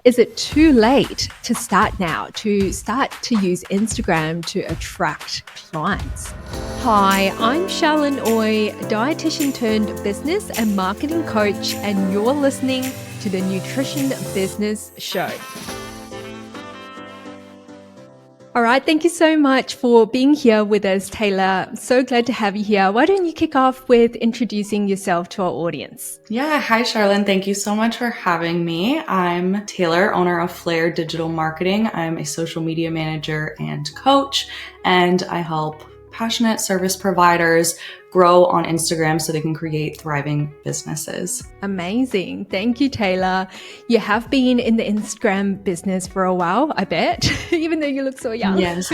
Is it too late to start now, to start to use Instagram to attract clients? Hi, I'm Charlyn, dietitian turned business and marketing coach, and you're listening to the Nutrition Business Show. All right, thank you so much for being here with us, Taylor. I'm so glad to have you here. Why don't you kick off with introducing yourself to our audience? Yeah, hi, Charlyn. Thank you so much for having me. I'm Taylor, owner of Flair Digital Marketing. I'm a social media manager and coach, and I help passionate service providers grow on Instagram so they can create thriving businesses. Amazing. Thank you, Taylor. You have been in the Instagram business for a while, I bet, even though you look so young. Yes.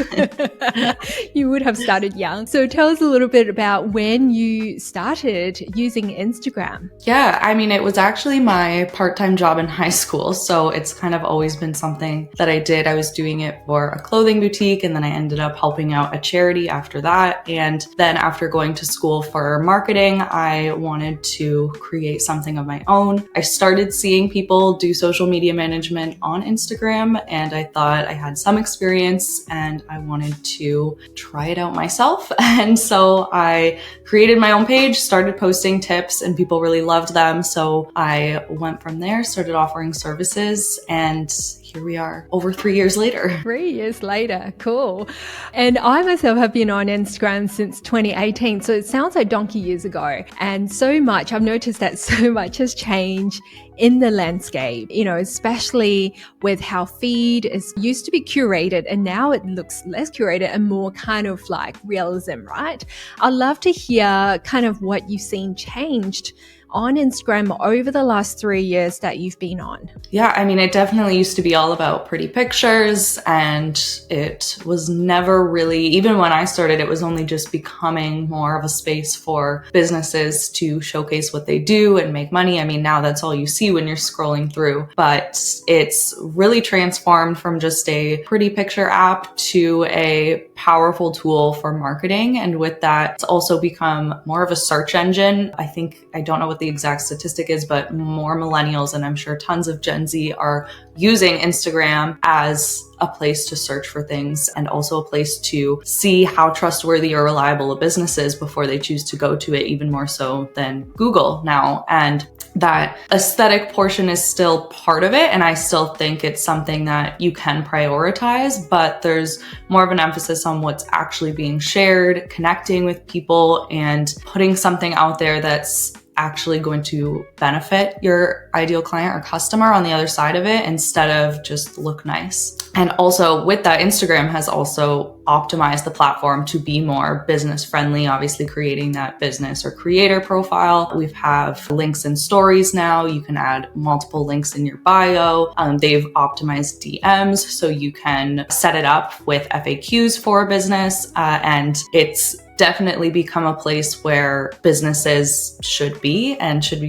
You would have started young. So tell us a little bit about when you started using Instagram. Yeah, I mean, it was actually my part-time job in high school. So it's kind of always been something that I did. I was doing it for a clothing boutique, and then I ended up helping out a charity after that. And then after going to school for marketing, I wanted to create something of my own. I started seeing people do social media management on Instagram, and I thought I had some experience and I wanted to try it out myself. And so I created my own page, started posting tips, and people really loved them. So I went from there, started offering services, and here we are over 3 years later. 3 years later. Cool. And I myself have been on Instagram since 2018. So it sounds like donkey years ago. And I've noticed that so much has changed in the landscape, especially with how feed is used to be curated and now it looks less curated and more kind of like realism, right? I'd love to hear kind of what you've seen changed on Instagram over the last 3 years that you've been on. Yeah, I mean, it definitely used to be all about pretty pictures, and it was never really, even when I started, it was only just becoming more of a space for businesses to showcase what they do and make money. I mean, now that's all you see when you're scrolling through, but it's really transformed from just a pretty picture app to a powerful tool for marketing. And with that, it's also become more of a search engine. I don't know what the exact statistic is, but more millennials, and I'm sure tons of Gen Z, are using Instagram as a place to search for things and also a place to see how trustworthy or reliable a business is before they choose to go to it, even more so than Google now. And that aesthetic portion is still part of it. And I still think it's something that you can prioritize, but there's more of an emphasis on what's actually being shared, connecting with people, and putting something out there that's actually going to benefit your ideal client or customer on the other side of it, instead of just look nice. And also with that, Instagram has also optimized the platform to be more business friendly, obviously creating that business or creator profile. We have links and stories now. You can add multiple links in your bio. They've optimized DMs, so you can set it up with FAQs for a business, and it's definitely become a place where businesses should be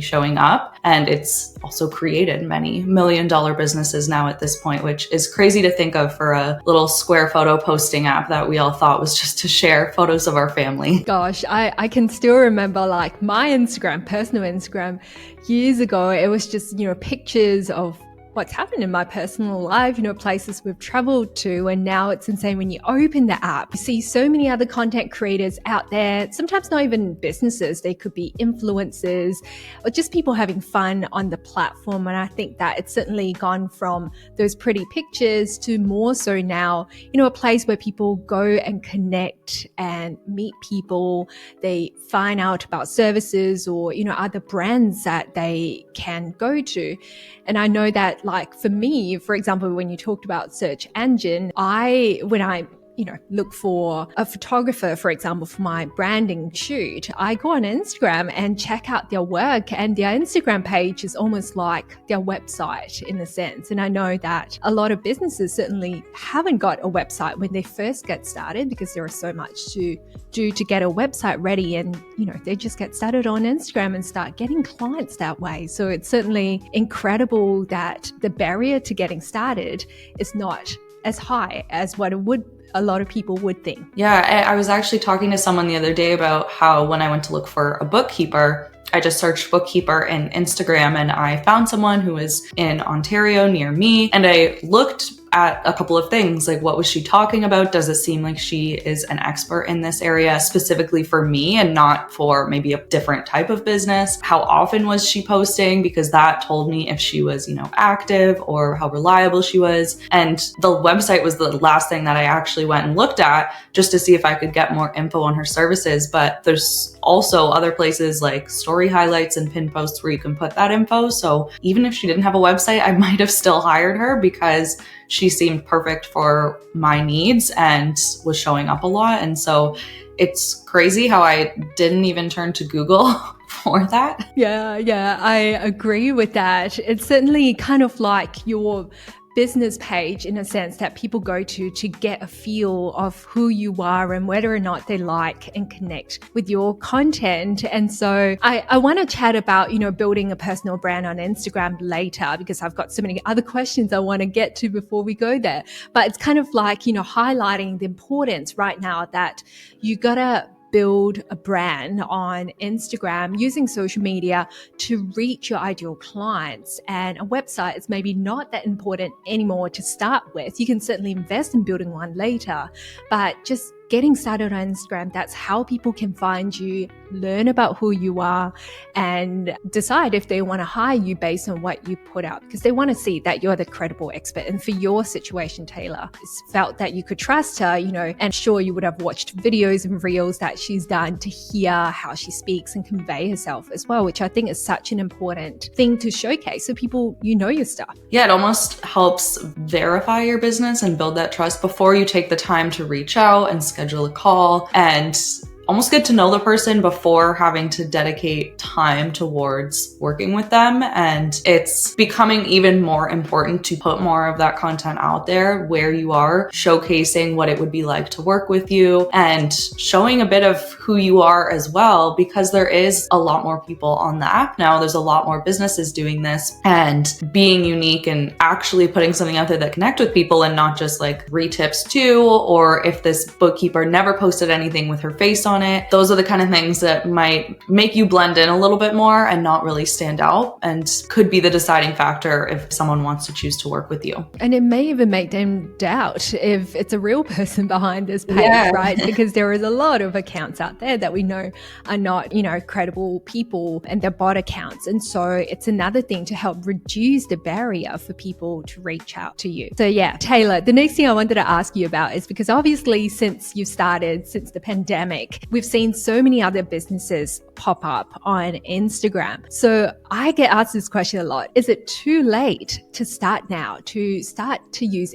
showing up. And it's also created many $1 million businesses now at this point, which is crazy to think of for a little square photo posting app that we all thought was just to share photos of our family. Gosh, I can still remember like my Instagram, personal Instagram, years ago. It was just, pictures of what's happened in my personal life, places we've traveled to. And now it's insane when you open the app, you see so many other content creators out there, sometimes not even businesses. They could be influencers or just people having fun on the platform. And I think that it's certainly gone from those pretty pictures to more so now, a place where people go and connect and meet people. They find out about services or, other brands that they can go to. And I know that, like for me, for example, when you talked about search engine, when I look for a photographer, for example, for my branding shoot, I go on Instagram and check out their work, and their Instagram page is almost like their website in a sense. And I know that a lot of businesses certainly haven't got a website when they first get started, because there is so much to do to get a website ready. And, they just get started on Instagram and start getting clients that way. So it's certainly incredible that the barrier to getting started is not as high as what a lot of people would think. Yeah, I was actually talking to someone the other day about how when I went to look for a bookkeeper, I just searched bookkeeper in Instagram and I found someone who was in Ontario near me. And I looked at a couple of things, like what was she talking about? Does it seem like she is an expert in this area specifically for me and not for maybe a different type of business? How often was she posting? Because that told me if she was, active or how reliable she was. And the website was the last thing that I actually went and looked at just to see if I could get more info on her services. But there's also other places like story highlights and pin posts where you can put that info. So even if she didn't have a website, I might have still hired her because she seemed perfect for my needs and was showing up a lot. And so it's crazy how I didn't even turn to Google for that. Yeah, I agree with that. It's certainly kind of like your business page in a sense that people go to get a feel of who you are and whether or not they like and connect with your content. And so I want to chat about, building a personal brand on Instagram later, because I've got so many other questions I want to get to before we go there. But it's kind of like, highlighting the importance right now that you gotta build a brand on Instagram using social media to reach your ideal clients. And a website is maybe not that important anymore to start with. You can certainly invest in building one later, but just getting started on Instagram, that's how people can find you, learn about who you are, and decide if they want to hire you based on what you put out, because they want to see that you're the credible expert. And for your situation, Taylor, felt that you could trust her, and sure, you would have watched videos and reels that she's done to hear how she speaks and convey herself as well, which I think is such an important thing to showcase so people, your stuff. Yeah, it almost helps verify your business and build that trust before you take the time to reach out and schedule a call and almost get to know the person before having to dedicate time towards working with them. And it's becoming even more important to put more of that content out there where you are, showcasing what it would be like to work with you and showing a bit of who you are as well, because there is a lot more people on the app now. There's a lot more businesses doing this, and being unique and actually putting something out there that connect with people and not just like 3 tips too, or if this bookkeeper never posted anything with her face on it. Those are the kind of things that might make you blend in a little bit more and not really stand out, and could be the deciding factor if someone wants to choose to work with you. And it may even make them doubt if it's a real person behind this page, right? Because there is a lot of accounts out there that we know are not, credible people, and they're bot accounts. And so it's another thing to help reduce the barrier for people to reach out to you. So yeah, Taylor, the next thing I wanted to ask you about is because obviously since the pandemic, we've seen so many other businesses pop up on Instagram. So I get asked this question a lot. Is it too late to start now, to use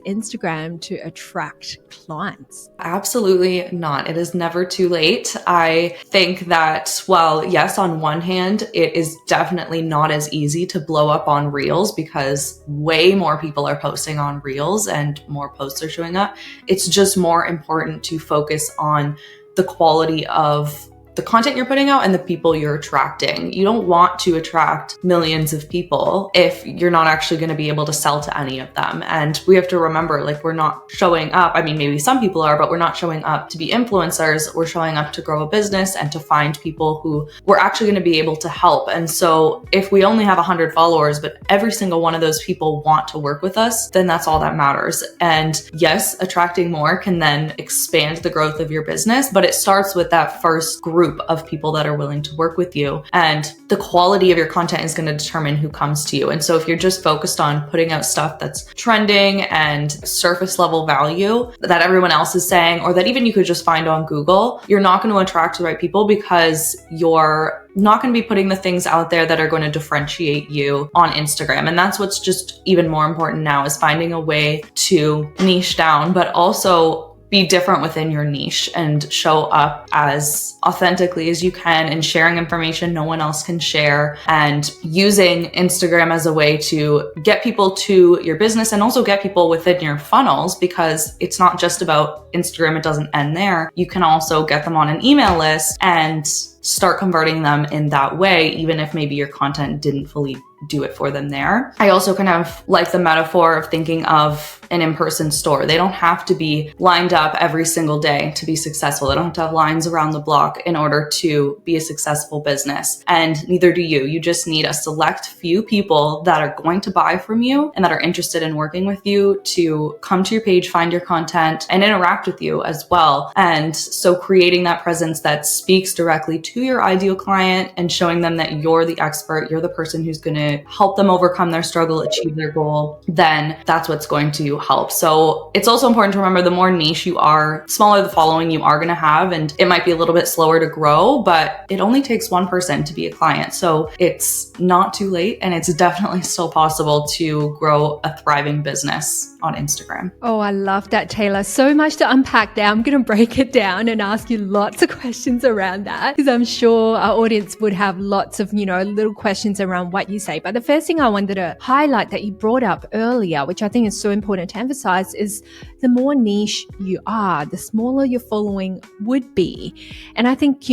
Instagram to attract clients? Absolutely not. It is never too late. I think that, well, yes, on one hand, it is definitely not as easy to blow up on Reels because way more people are posting on Reels and more posts are showing up. It's just more important to focus on the quality of the content you're putting out and the people you're attracting. You don't want to attract millions of people if you're not actually going to be able to sell to any of them. And we have to remember, like, we're not showing up. I mean, maybe some people are, but we're not showing up to be influencers. We're showing up to grow a business and to find people who we're actually going to be able to help. And so if we only have 100 followers, but every single one of those people want to work with us, then that's all that matters. And yes, attracting more can then expand the growth of your business, but it starts with that first group of people that are willing to work with you. And the quality of your content is going to determine who comes to you. And so if you're just focused on putting out stuff that's trending and surface level value that everyone else is saying, or that even you could just find on Google, you're not going to attract the right people because you're not going to be putting the things out there that are going to differentiate you on Instagram. And that's what's just even more important now, is finding a way to niche down, but also be different within your niche and show up as authentically as you can, and sharing information no one else can share, and using Instagram as a way to get people to your business and also get people within your funnels, because it's not just about Instagram. It doesn't end there. You can also get them on an email list and start converting them in that way, even if maybe your content didn't fully do it for them there. I also kind of like the metaphor of thinking of an in-person store. They don't have to be lined up every single day to be successful. They don't have to have lines around the block in order to be a successful business. And neither do you. You just need a select few people that are going to buy from you and that are interested in working with you to come to your page, find your content, and interact with you as well. And so creating that presence that speaks directly to your ideal client and showing them that you're the expert, you're the person who's going to help them overcome their struggle, achieve their goal, then that's what's going to help. So it's also important to remember the more niche you are, smaller the following you are going to have, and it might be a little bit slower to grow, but it only takes one person to be a client. So it's not too late, and it's definitely still possible to grow a thriving business on Instagram. Oh, I love that, Taylor. So much to unpack there. I'm going to break it down and ask you lots of questions around that, because I'm sure our audience would have lots of, little questions around what you say. But the first thing I wanted to highlight that you brought up earlier, which I think is so important to emphasize, is the more niche you are, the smaller your following would be. And I think,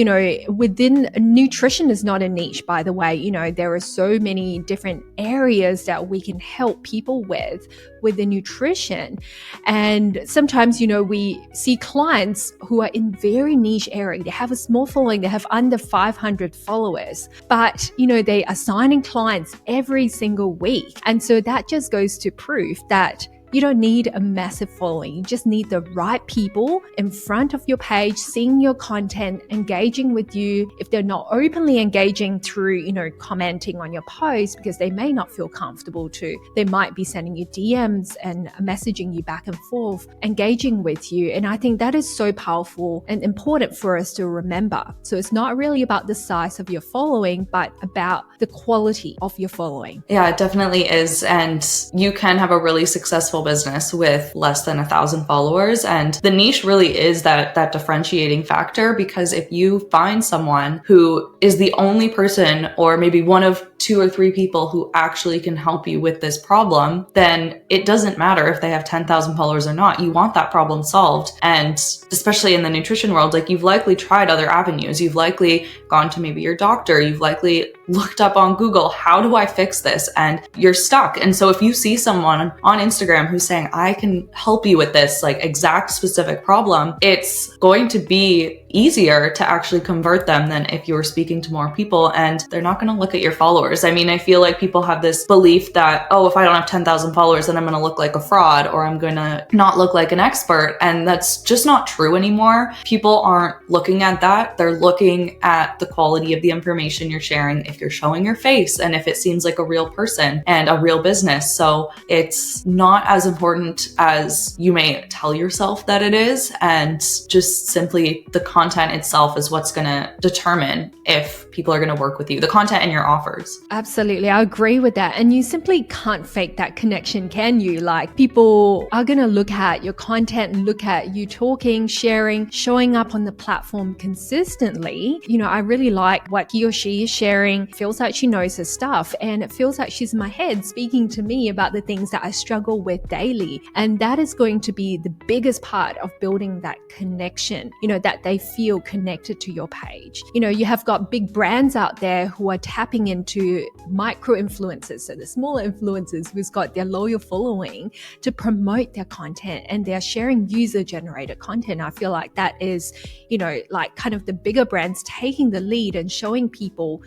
within nutrition is not a niche, by the way. There are so many different areas that we can help people with the nutrition. And sometimes, we see clients who are in very niche area. They have a small following. They have under 500 followers, but, they are signing clients every single week. And so that just goes to proof that you don't need a massive following. You just need the right people in front of your page, seeing your content, engaging with you. If they're not openly engaging through, commenting on your post because they may not feel comfortable to, they might be sending you DMs and messaging you back and forth, engaging with you. And I think that is so powerful and important for us to remember. So it's not really about the size of your following, but about the quality of your following. Yeah, it definitely is. And you can have a really successful business with less than 1,000 followers. And the niche really is that differentiating factor, because if you find someone who is the only person, or maybe one of 2 or 3 people who actually can help you with this problem, then it doesn't matter if they have 10,000 followers or not. You want that problem solved. And especially in the nutrition world, you've likely tried other avenues. You've likely gone to maybe your doctor. You've likely looked up on Google, how do I fix this? And you're stuck. And so if you see someone on Instagram who's saying, I can help you with this exact specific problem, it's going to be easier to actually convert them than if you were speaking to more people, and they're not going to look at your followers. I mean, I feel like people have this belief that, if I don't have 10,000 followers, then I'm going to look like a fraud, or I'm going to not look like an expert. And that's just not true anymore. People aren't looking at that. They're looking at the quality of the information you're sharing, if you're showing your face, and if it seems like a real person and a real business. So it's not as important as you may tell yourself that it is. And just simply the content itself is what's going to determine if people are going to work with you, the content and your offers. Absolutely. I agree with that. And you simply can't fake that connection, can you? People are going to look at your content, look at you talking, sharing, showing up on the platform consistently. I really like what he or she is sharing. It feels like she knows her stuff, and it feels like she's in my head speaking to me about the things that I struggle with daily. And that is going to be the biggest part of building that connection, that they feel connected to your page. You have got big brands out there who are tapping into micro influencers, so the smaller influencers who's got their loyal following, to promote their content, and they're sharing user generated content. I feel like that is, kind of the bigger brands taking the lead and showing people,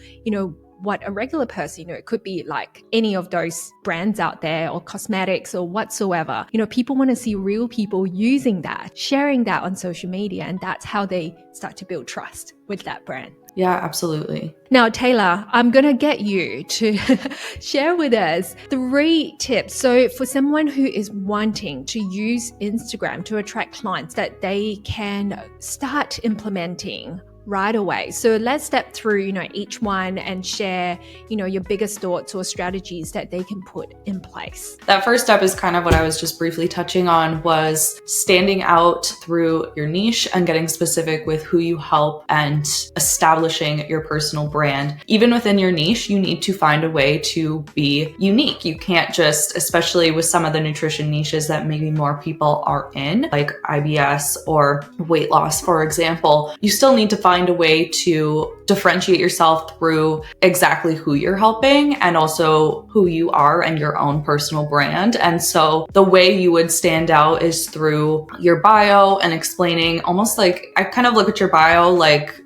what a regular person, it could be any of those brands out there, or cosmetics or whatsoever. People want to see real people using that, sharing that on social media, and that's how they start to build trust with that brand. Yeah, absolutely. Now, Taylor, I'm going to get you to share with us 3 tips. So for someone who is wanting to use Instagram to attract clients, that they can start implementing right away. So let's step through, each one and share, your biggest thoughts or strategies that they can put in place. That first step is kind of what I was just briefly touching on, was standing out through your niche and getting specific with who you help and establishing your personal brand. Even within your niche, you need to find a way to be unique. You can't just, especially with some of the nutrition niches that maybe more people are in, like IBS or weight loss, for example, you still need to find find a way to differentiate yourself through exactly who you're helping and also who you are and your own personal brand. And so the way you would stand out is through your bio and explaining, almost like, I kind of look at your bio like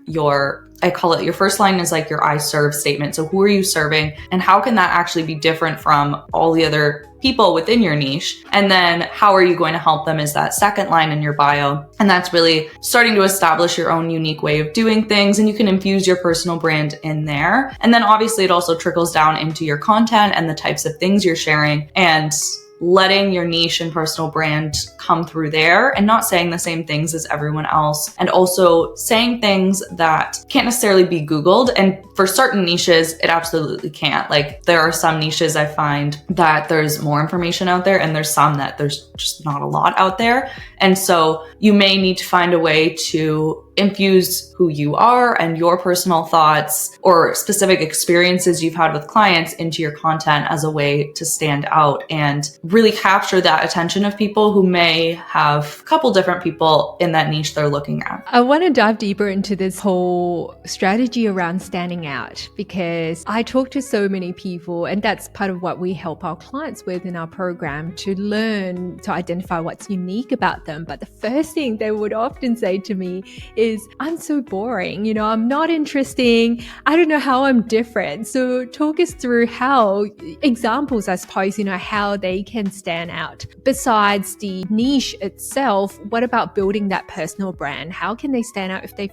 I call it, your first line is like your I serve statement. So who are you serving and how can that actually be different from all the other people within your niche? And then how are you going to help them is that second line in your bio. And that's really starting to establish your own unique way of doing things, and you can infuse your personal brand in there. And then obviously it also trickles down into your content and the types of things you're sharing, and letting your niche and personal brand come through there and not saying the same things as everyone else. And also saying things that can't necessarily be Googled. And for certain niches, it absolutely can't. Like there are some niches I find that there's more information out there, and there's some that there's just not a lot out there. And so you may need to find a way to infuse who you are and your personal thoughts or specific experiences you've had with clients into your content as a way to stand out and really capture that attention of people who may have a couple different people in that niche they're looking at. I want to dive deeper into this whole strategy around standing out, because I talk to so many people, and that's part of what we help our clients with in our program, to learn to identify what's unique about them. But the first thing they would often say to me is, I'm so boring, I'm not interesting. I don't know how I'm different. So talk us through examples, I suppose, how they can stand out. Besides the niche itself, what about building that personal brand? How can they stand out if they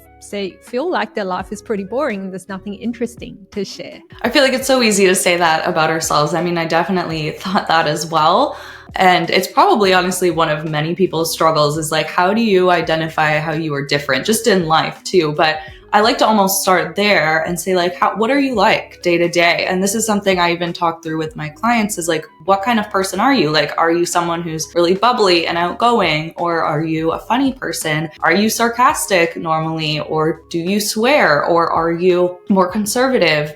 feel like their life is pretty boring and there's nothing interesting to share? I feel like it's so easy to say that about ourselves. I mean, I definitely thought that as well. And it's probably honestly one of many people's struggles is like, how do you identify how you are different, just in life too? But I like to almost start there and say like, what are you like day to day? And this is something I even talk through with my clients is like, what kind of person are you? Like, are you someone who's really bubbly and outgoing? Or are you a funny person? Are you sarcastic normally? Or do you swear? Or are you more conservative?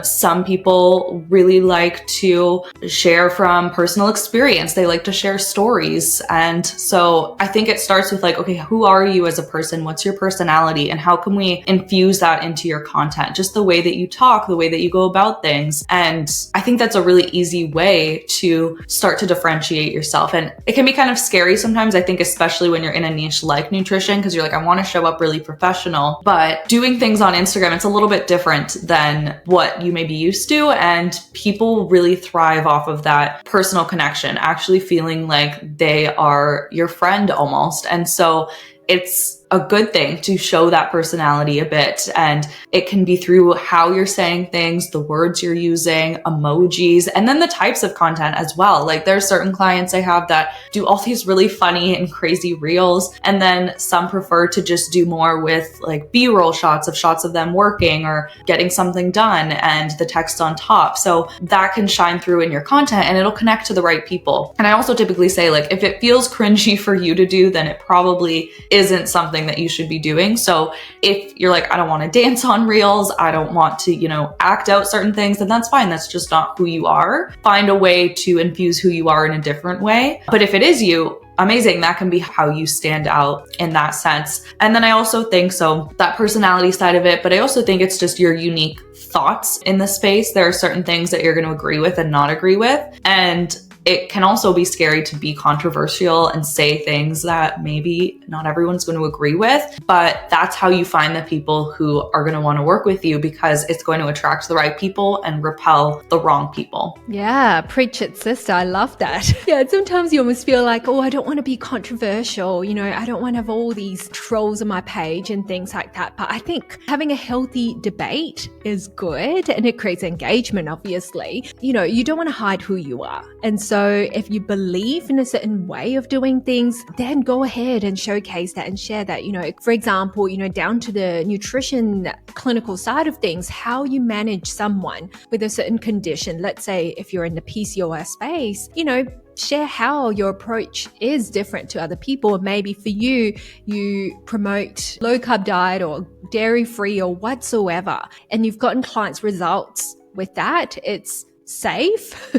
Some people really like to share from personal experience. They like to share stories. And so I think it starts with like, okay, who are you as a person? What's your personality? And how can we infuse that into your content? Just the way that you talk, the way that you go about things. And I think that's a really easy way to start to differentiate yourself. And it can be kind of scary sometimes, I think, especially when you're in a niche like nutrition, because you're like, I want to show up really professional, but doing things on Instagram, it's a little bit different than what you may be used to. And people really thrive off of that personal connection, actually feeling like they are your friend almost. And so it's a good thing to show that personality a bit. And it can be through how you're saying things, the words you're using, emojis, and then the types of content as well. Like there are certain clients I have that do all these really funny and crazy reels. And then some prefer to just do more with like B-roll shots of them working or getting something done and the text on top. So that can shine through in your content and it'll connect to the right people. And I also typically say like, if it feels cringy for you to do, then it probably isn't something that you should be doing. So if you're like, I don't want to dance on reels, I don't want to, act out certain things, then that's fine. That's just not who you are. Find a way to infuse who you are in a different way. But if it is you, amazing. That can be how you stand out in that sense. And then I also think, so that personality side of it, but I also think it's just your unique thoughts in the space. There are certain things that you're going to agree with and not agree with. And it can also be scary to be controversial and say things that maybe not everyone's going to agree with, but that's how you find the people who are going to want to work with you, because it's going to attract the right people and repel the wrong people. Yeah, preach it, sister. I love that. Yeah, sometimes you almost feel like, I don't want to be controversial. I don't want to have all these trolls on my page and things like that. But I think having a healthy debate is good and it creates engagement, obviously. You don't want to hide who you are. And so if you believe in a certain way of doing things, then go ahead and showcase that and share that. For example, down to the nutrition clinical side of things, how you manage someone with a certain condition. Let's say if you're in the PCOS space, share how your approach is different to other people. Maybe for you promote low carb diet or dairy free or whatsoever, and you've gotten clients results with that. It's safe,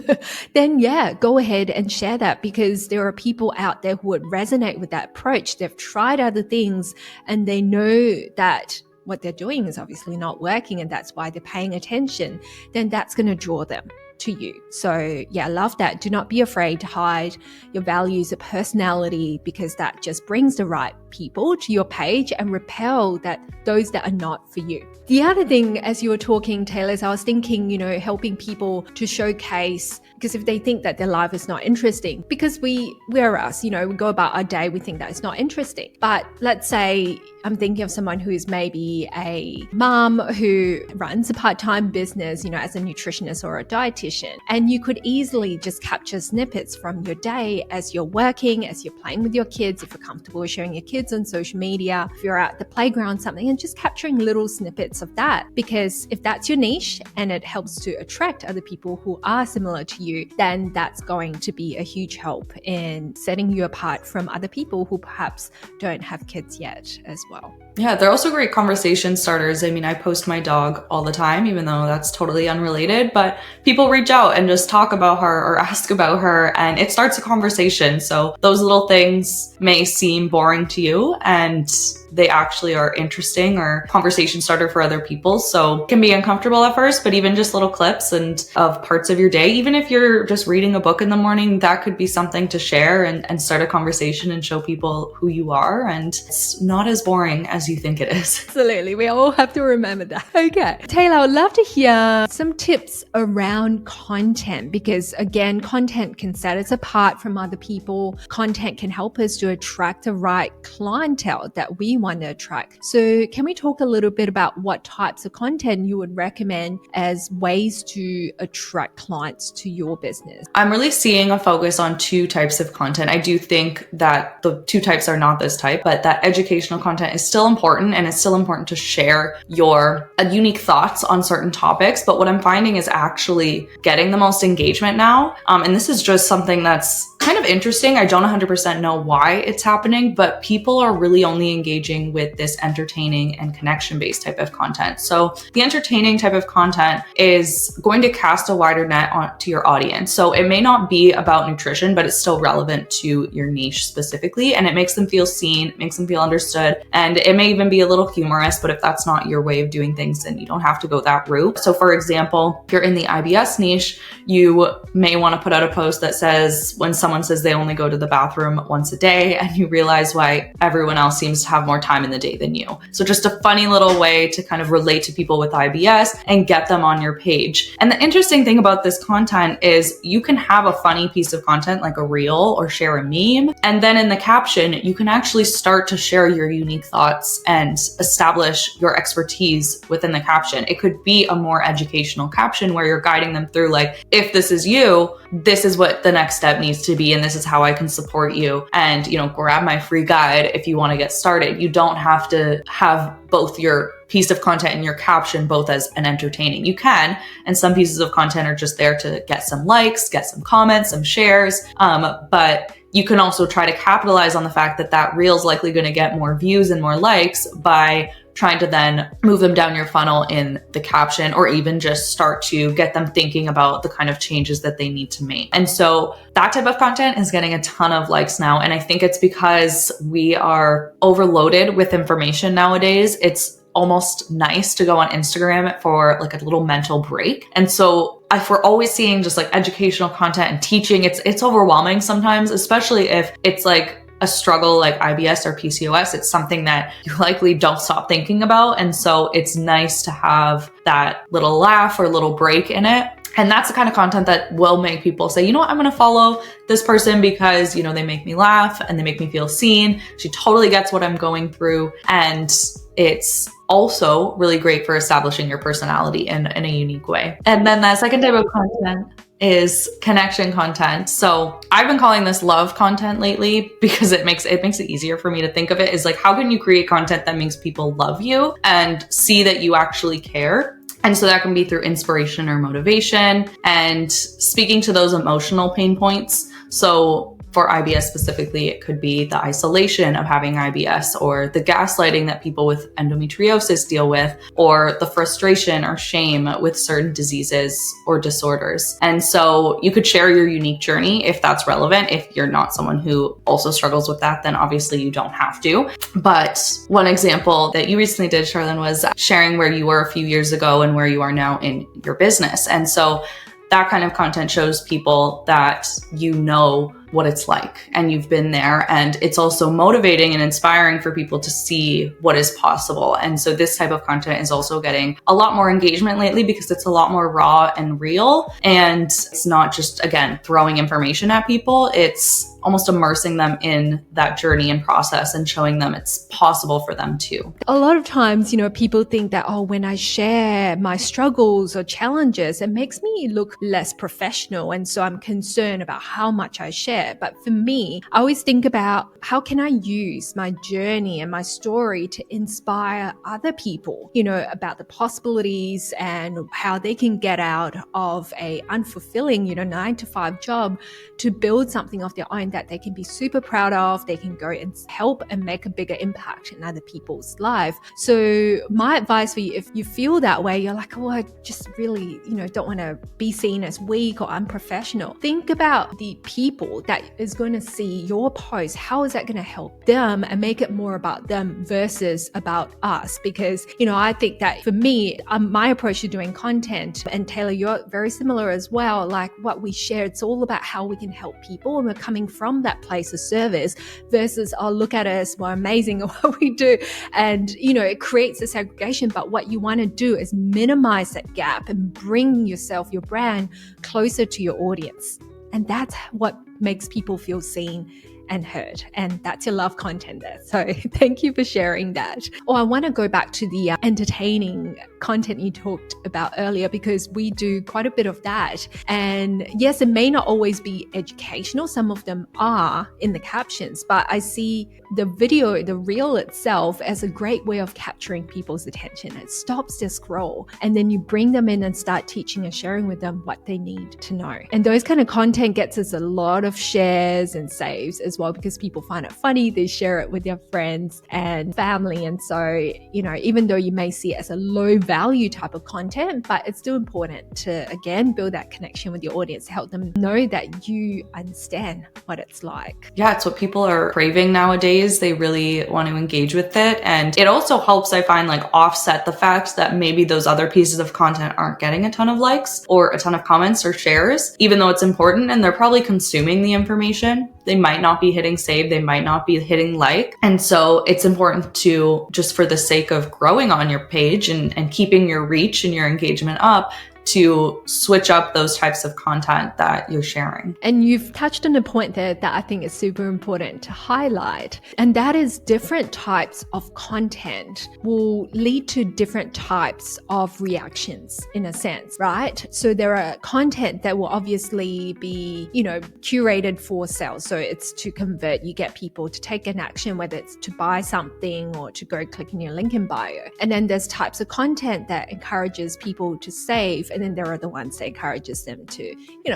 then go ahead and share that, because there are people out there who would resonate with that approach. They've tried other things and they know that what they're doing is obviously not working and that's why they're paying attention, then that's going to draw them to you. So yeah, I love that. Do not be afraid to hide your values, your personality, because that just brings the right people to your page and repel those that are not for you. The other thing, as you were talking, Taylor, is I was thinking, helping people to showcase, because if they think that their life is not interesting, because we're us, we go about our day, we think that it's not interesting. But let's say I'm thinking of someone who is maybe a mom who runs a part-time business, as a nutritionist or a dietitian, and you could easily just capture snippets from your day as you're working, as you're playing with your kids, if you're comfortable with sharing your kids on social media, if you're at the playground, something, and just capturing little snippets of that. Because if that's your niche and it helps to attract other people who are similar to you, then that's going to be a huge help in setting you apart from other people who perhaps don't have kids yet as well. Yeah, they're also great conversation starters. I mean, I post my dog all the time, even though that's totally unrelated, but people reach out and just talk about her or ask about her, and it starts a conversation. So those little things may seem boring to you, and they actually are interesting or conversation starter for other people. So it can be uncomfortable at first, but even just little clips and of parts of your day, even if you're just reading a book in the morning, that could be something to share and start a conversation and show people who you are. And it's not as boring as you think it is. Absolutely. We all have to remember that. Okay. Taylor, I would love to hear some tips around content, because again, content can set us apart from other people. Content can help us to attract the right clientele that we want to attract. So can we talk a little bit about what types of content you would recommend as ways to attract clients to your business? I'm really seeing a focus on two types of content. I do think that the two types are not this type, but that educational content is still important, and it's still important to share your unique thoughts on certain topics. But what I'm finding is actually getting the most engagement now. And this is just something that's kind of interesting. I don't 100% know why it's happening, but people are really only engaging with this entertaining and connection-based type of content. So the entertaining type of content is going to cast a wider net onto your audience. So it may not be about nutrition, but it's still relevant to your niche specifically. And it makes them feel seen, it makes them feel understood. And it may even be a little humorous, but if that's not your way of doing things, then you don't have to go that route. So for example, if you're in the IBS niche, you may want to put out a post that says, when someone says they only go to the bathroom once a day, and you realize why everyone else seems to have more time in the day than you. So just a funny little way to kind of relate to people with IBS and get them on your page. And the interesting thing about this content is you can have a funny piece of content like a reel or share a meme. And then in the caption, you can actually start to share your unique thoughts and establish your expertise within the caption. It could be a more educational caption where you're guiding them through, like, if this is you, this is what the next step needs to be, and this is how I can support you. And, grab my free guide if you want to get started. You don't have to have both your piece of content and your caption both as an entertaining. You can, and some pieces of content are just there to get some likes, get some comments, some shares. But you can also try to capitalize on the fact that that reel is likely going to get more views and more likes by trying to then move them down your funnel in the caption, or even just start to get them thinking about the kind of changes that they need to make. And so that type of content is getting a ton of likes now. And I think it's because we are overloaded with information nowadays. It's almost nice to go on Instagram for like a little mental break. And so if we're always seeing just like educational content and teaching, it's overwhelming sometimes, especially if it's like a struggle like IBS or PCOS. It's something that you likely don't stop thinking about. And so it's nice to have that little laugh or little break in it. And that's the kind of content that will make people say, you know what, I'm going to follow this person because, they make me laugh and they make me feel seen. She totally gets what I'm going through. And it's also really great for establishing your personality in a unique way. And then the second type of content is connection content. So I've been calling this love content lately because it makes it easier for me to think of it as like, how can you create content that makes people love you and see that you actually care? And so that can be through inspiration or motivation and speaking to those emotional pain points. So for IBS specifically, it could be the isolation of having IBS, or the gaslighting that people with endometriosis deal with, or the frustration or shame with certain diseases or disorders. And so you could share your unique journey if that's relevant. If you're not someone who also struggles with that, then obviously you don't have to. But one example that you recently did, Charlyn, was sharing where you were a few years ago and where you are now in your business. And so that kind of content shows people that you know what it's like and you've been there. And it's also motivating and inspiring for people to see what is possible. And so this type of content is also getting a lot more engagement lately because it's a lot more raw and real. And it's not just, again, throwing information at people. It's almost immersing them in that journey and process and showing them it's possible for them too. A lot of times, people think that, when I share my struggles or challenges, it makes me look less professional. And so I'm concerned about how much I share. But for me, I always think about how can I use my journey and my story to inspire other people, about the possibilities and how they can get out of a unfulfilling, 9-to-5 job to build something of their own that they can be super proud of. They can go and help and make a bigger impact in other people's life. So my advice for you, if you feel that way, you're like, I just really, don't want to be seen as weak or unprofessional. Think about the people that is going to see your post. How is that going to help them and make it more about them versus about us? Because, I think that for me, my approach to doing content, and Taylor, you're very similar as well. Like what we share, it's all about how we can help people, and we're coming from that place of service versus, look at us, we're amazing at what we do. And, it creates a segregation. But what you want to do is minimize that gap and bring yourself, your brand, closer to your audience. And that's what makes people feel seen and heard. And that's your love content there. So thank you for sharing that. I want to go back to the entertaining content you talked about earlier, because we do quite a bit of that. And yes, it may not always be educational. Some of them are in the captions, but I see the video, the reel itself, as a great way of capturing people's attention. It stops their scroll, and then you bring them in and start teaching and sharing with them what they need to know. And those kind of content gets us a lot of shares and saves as well, because people find it funny. They share it with their friends and family. And so, even though you may see it as a low value type of content, but it's still important to, again, build that connection with your audience to help them know that you understand what it's like. Yeah, it's what people are craving nowadays. They really want to engage with it. And it also helps, I find, offset the fact that maybe those other pieces of content aren't getting a ton of likes or a ton of comments or shares, even though it's important and they're probably consuming the information. They might not be hitting save. They might not be hitting like. And so it's important to, just for the sake of growing on your page and keeping your reach and your engagement up, to switch up those types of content that you're sharing. And you've touched on a point there that I think is super important to highlight. And that is different types of content will lead to different types of reactions in a sense, right? So there are content that will obviously be, curated for sales. So it's to convert, you get people to take an action, whether it's to buy something or to go click in your link in bio. And then there's types of content that encourages people to save. And then there are the ones that encourages them to,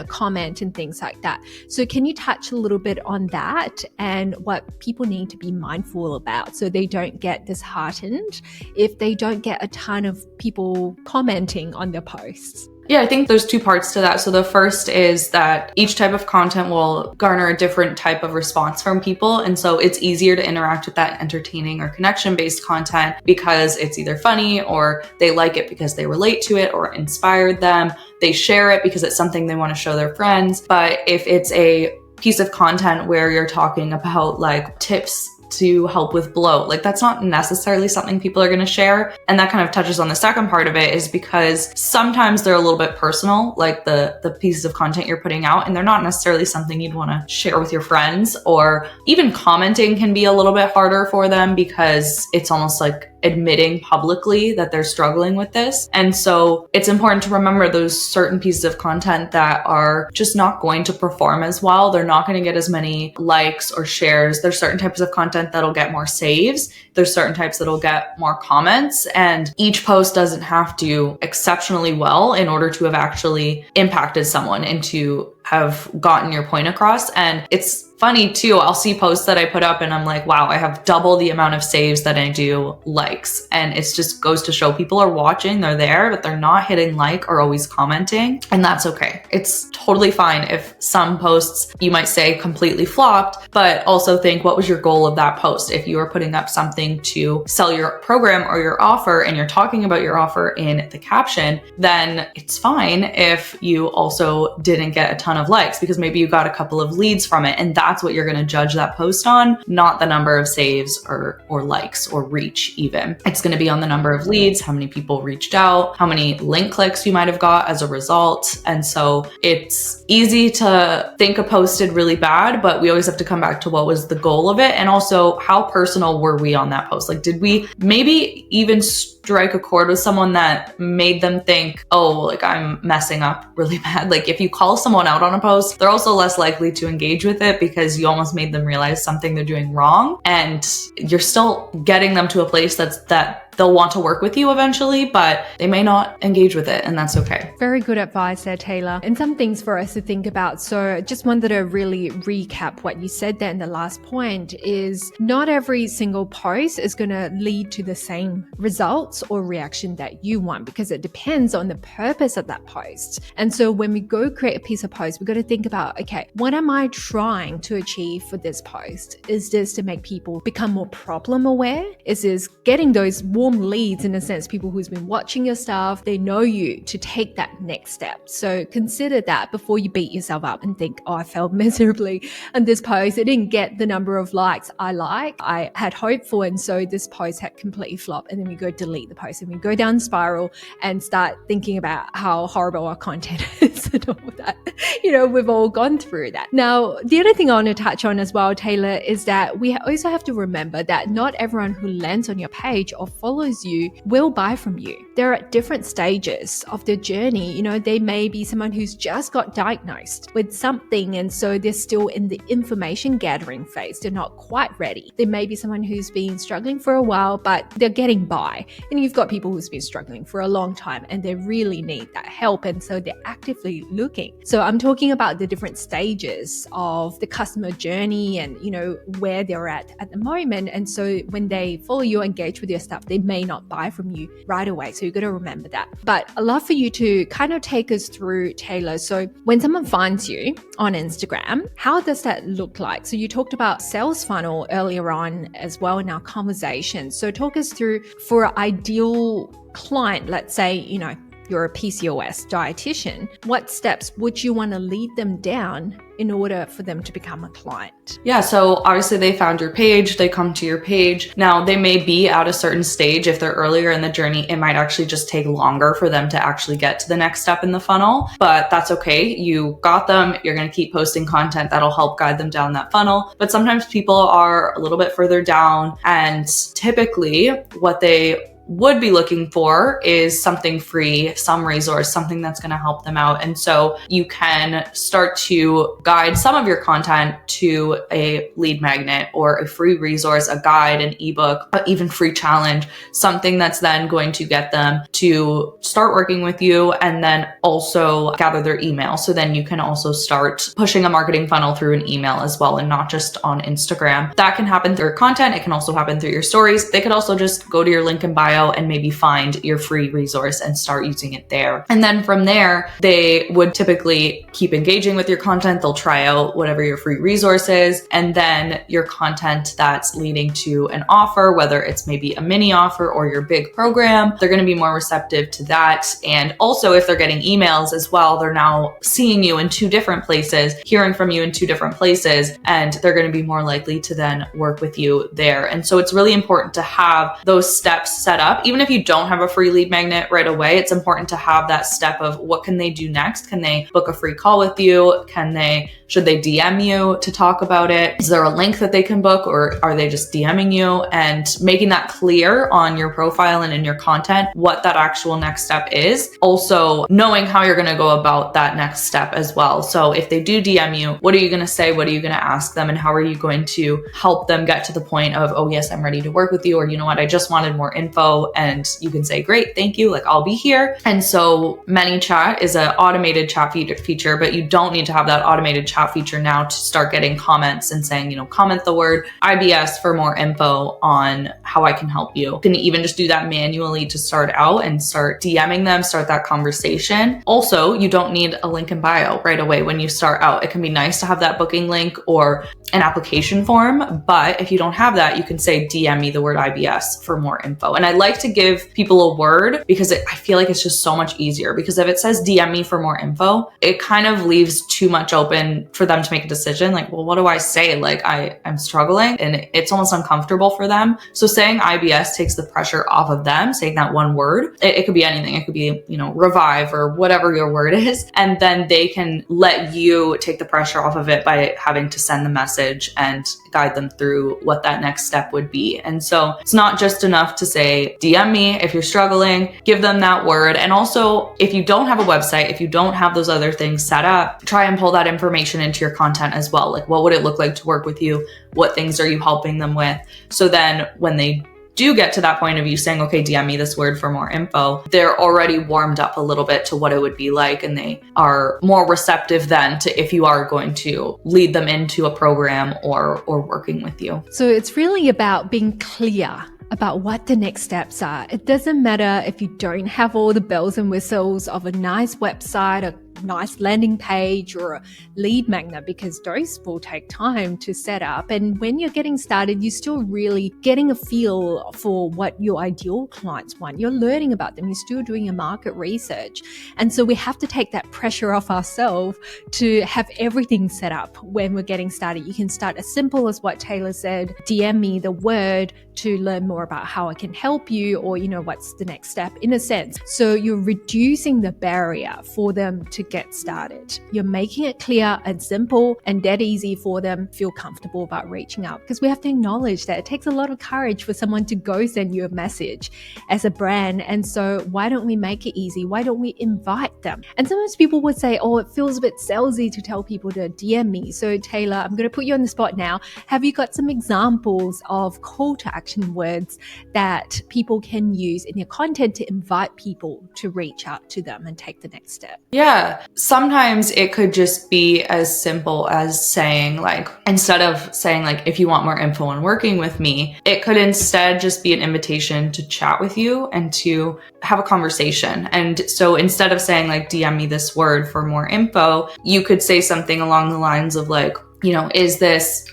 comment and things like that. So can you touch a little bit on that and what people need to be mindful about so they don't get disheartened if they don't get a ton of people commenting on their posts? Yeah, I think there's two parts to that. So the first is that each type of content will garner a different type of response from people. And so it's easier to interact with that entertaining or connection-based content because it's either funny or they like it because they relate to it or inspired them. They share it because it's something they want to show their friends. But if it's a piece of content where you're talking about tips to help with bloat, that's not necessarily something people are going to share. And that kind of touches on the second part of it, is because sometimes they're a little bit personal, like the pieces of content you're putting out, and they're not necessarily something you'd want to share with your friends. Or even commenting can be a little bit harder for them because it's almost like admitting publicly that they're struggling with this. And so it's important to remember those certain pieces of content that are just not going to perform as well. They're not going to get as many likes or shares. There's certain types of content that'll get more saves. There's certain types that'll get more comments. And each post doesn't have to do exceptionally well in order to have actually impacted someone and to have gotten your point across. And it's funny too. I'll see posts that I put up and I'm like, wow, I have double the amount of saves that I do likes. And it just goes to show people are watching, they're there, but they're not hitting like or always commenting. And that's okay. It's totally fine if some posts you might say completely flopped, but also think, what was your goal of that post? If you are putting up something to sell your program or your offer and you're talking about your offer in the caption, then it's fine if you also didn't get a ton of likes, because maybe you got a couple of leads from it, and that's what you're going to judge that post on, not the number of saves or likes or reach even. It's going to be on the number of leads, how many people reached out, how many link clicks you might have got as a result. And so it's easy to think a post did really bad, but we always have to come back to what was the goal of it, and also how personal were we on that post? Like, did we maybe even strike a chord with someone that made them think, oh, like I'm messing up really bad? Like, if you call someone out on a post, they're also less likely to engage with it because you almost made them realize something they're doing wrong, and you're still getting them to a place that they'll want to work with you eventually, but they may not engage with it, and that's okay. Very good advice there, Taylor. And some things for us to think about. So just wanted to really recap what you said there in the last point is not every single post is going to lead to the same results or reaction that you want, because it depends on the purpose of that post. And so when we go create a piece of post, we've got to think about, okay, what am I trying to achieve for this post? Is this to make people become more problem aware? Is this getting those warm leads, in a sense, people who's been watching your stuff, they know you to take that next step. So consider that before you beat yourself up and think, oh, I failed miserably on this post. It didn't get the number of likes I had hoped for. And so this post had completely flopped. And then we go delete the post and we go down spiral and start thinking about how horrible our content is and all that. We've all gone through that. Now, the other thing I want to touch on as well, Taylor, is that we also have to remember that not everyone who lands on your page or follows you will buy from you. They're at different stages of their journey. They may be someone who's just got diagnosed with something, and so they're still in the information gathering phase. They're not quite ready. There may be someone who's been struggling for a while, but they're getting by. And you've got people who's been struggling for a long time and they really need that help. And so they're actively looking. So I'm talking about the different stages of the customer journey and, where they're at the moment. And so when they follow you, engage with your stuff, they may not buy from you right away. So you've got to remember that. But I'd love for you to kind of take us through, Taylor. So when someone finds you on Instagram, how does that look like? So you talked about sales funnel earlier on as well in our conversation. So talk us through, for an ideal client, let's say, you're a PCOS dietitian, what steps would you want to lead them down in order for them to become a client? Yeah, so obviously they found your page, they come to your page. Now they may be at a certain stage. If they're earlier in the journey, it might actually just take longer for them to actually get to the next step in the funnel, but that's okay. You got them. You're going to keep posting content that'll help guide them down that funnel. But sometimes people are a little bit further down, and typically what they would be looking for is something free, some resource, something that's going to help them out. And so you can start to guide some of your content to a lead magnet or a free resource, a guide, an ebook, or even free challenge, something that's then going to get them to start working with you and then also gather their email. So then you can also start pushing a marketing funnel through an email as well, and not just on Instagram. That can happen through content. It can also happen through your stories. They could also just go to your link in bio and maybe find your free resource and start using it there. And then from there, they would typically keep engaging with your content. They'll try out whatever your free resource is. And then your content that's leading to an offer, whether it's maybe a mini offer or your big program, they're going to be more receptive to that. And also if they're getting emails as well, they're now seeing you in two different places, hearing from you in two different places, and they're going to be more likely to then work with you there. And so it's really important to have those steps set up. Even if you don't have a free lead magnet right away, it's important to have that step of what can they do next? Can they book a free call with you? Should they DM you to talk about it? Is there a link that they can book, or are they just DMing you? And making that clear on your profile and in your content, what that actual next step is. Also knowing how you're going to go about that next step as well. So if they do DM you, what are you going to say? What are you going to ask them? And how are you going to help them get to the point of, oh yes, I'm ready to work with you? Or you know what, I just wanted more info. info, and you can say, great, thank you, like I'll be here. And so ManyChat is an automated chat feature, but you don't need to have that automated chat feature now to start getting comments and saying, comment the word IBS for more info on how I can help you. You can even just do that manually to start out and start DMing them, start that conversation. Also, you don't need a link in bio right away when you start out. It can be nice to have that booking link or an application form, but if you don't have that, you can say DM me the word IBS for more info. And I like to give people a word because I feel like it's just so much easier, because if it says DM me for more info, it kind of leaves too much open for them to make a decision. Like, well, what do I say? Like I'm struggling, and it's almost uncomfortable for them. So saying IBS takes the pressure off of them, saying that one word. It could be anything. It could be, revive or whatever your word is. And then they can let you take the pressure off of it by having to send the message and guide them through what that next step would be. And so it's not just enough to say, DM me if you're struggling, give them that word. And also, if you don't have a website, if you don't have those other things set up, try and pull that information into your content as well. Like, what would it look like to work with you? What things are you helping them with? So then when they do get to that point of you saying, okay, DM me this word for more info, they're already warmed up a little bit to what it would be like, and they are more receptive then to if you are going to lead them into a program or working with you. So it's really about being clear about what the next steps are. It doesn't matter if you don't have all the bells and whistles of a nice website, a nice landing page, or a lead magnet, because those will take time to set up. And when you're getting started, you're still really getting a feel for what your ideal clients want. You're learning about them. You're still doing your market research. And so we have to take that pressure off ourselves to have everything set up when we're getting started. You can start as simple as what Taylor said, DM me the word to learn more about how I can help you, or, what's the next step in a sense. So you're reducing the barrier for them to get started. You're making it clear and simple and dead easy for them to feel comfortable about reaching out, because we have to acknowledge that it takes a lot of courage for someone to go send you a message as a brand. And so why don't we make it easy? Why don't we invite them? And sometimes people would say, oh, it feels a bit salesy to tell people to DM me. So Taylor, I'm going to put you on the spot now. Have you got some examples of call to action words that people can use in their content to invite people to reach out to them and take the next step? Yeah. Sometimes it could just be as simple as saying, like, instead of saying, like, if you want more info on working with me, it could instead just be an invitation to chat with you and to have a conversation. And so instead of saying, like, DM me this word for more info, you could say something along the lines of, like, is this,